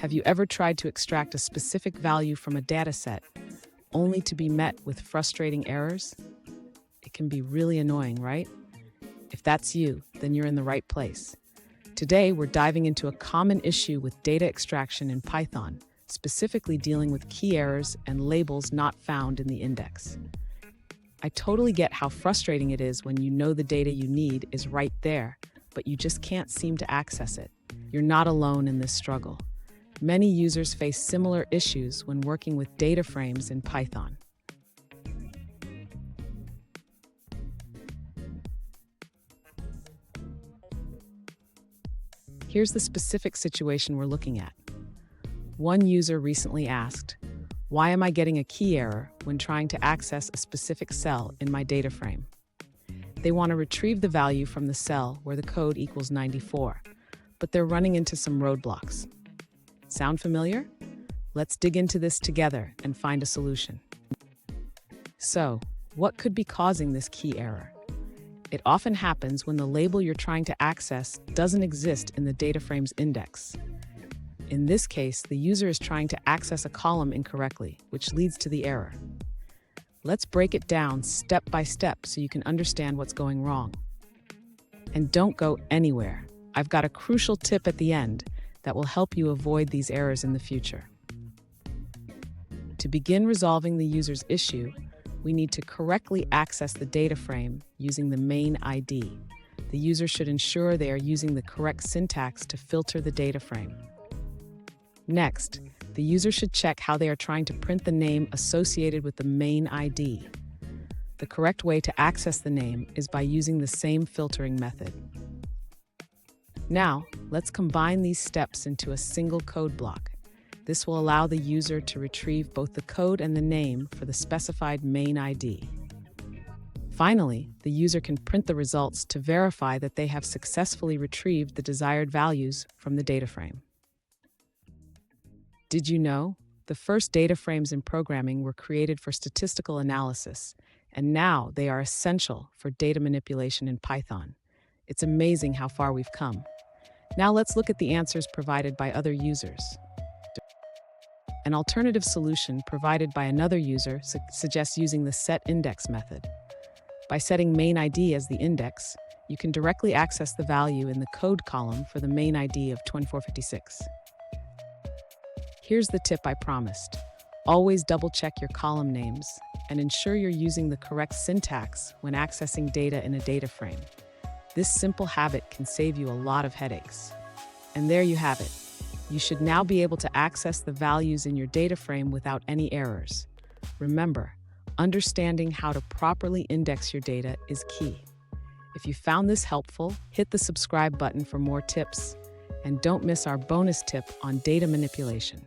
Have you ever tried to extract a specific value from a dataset only to be met with frustrating errors? It can be really annoying, right? If that's you, then you're in the right place. Today, we're diving into a common issue with data extraction in Python, specifically dealing with key errors and labels not found in the index. I totally get how frustrating it is when you know the data you need is right there, but you just can't seem to access it. You're not alone in this struggle. Many users face similar issues when working with data frames in Python. Here's the specific situation we're looking at. One user recently asked, "Why am I getting a key error when trying to access a specific cell in my data frame?" They want to retrieve the value from the cell where the code equals 94, but they're running into some roadblocks. Sound familiar? Let's dig into this together and find a solution. So, what could be causing this key error? It often happens when the label you're trying to access doesn't exist in the data frame's index. In this case, the user is trying to access a column incorrectly, which leads to the error. Let's break it down step by step so you can understand what's going wrong. And don't go anywhere. I've got a crucial tip at the end that will help you avoid these errors in the future. To begin resolving the user's issue, we need to correctly access the data frame using the main ID. The user should ensure they are using the correct syntax to filter the data frame. Next, the user should check how they are trying to print the name associated with the main ID. The correct way to access the name is by using the same filtering method. Now, let's combine these steps into a single code block. This will allow the user to retrieve both the code and the name for the specified main ID. Finally, the user can print the results to verify that they have successfully retrieved the desired values from the data frame. Did you know? The first data frames in programming were created for statistical analysis, and now they are essential for data manipulation in Python. It's amazing how far we've come. Now let's look at the answers provided by other users. An alternative solution provided by another user suggests using the setIndex method. By setting main ID as the index, you can directly access the value in the code column for the main ID of 2456. Here's the tip I promised. Always double-check your column names and ensure you're using the correct syntax when accessing data in a data frame. This simple habit can save you a lot of headaches. And there you have it. You should now be able to access the values in your data frame without any errors. Remember, understanding how to properly index your data is key. If you found this helpful, hit the subscribe button for more tips. And don't miss our bonus tip on data manipulation.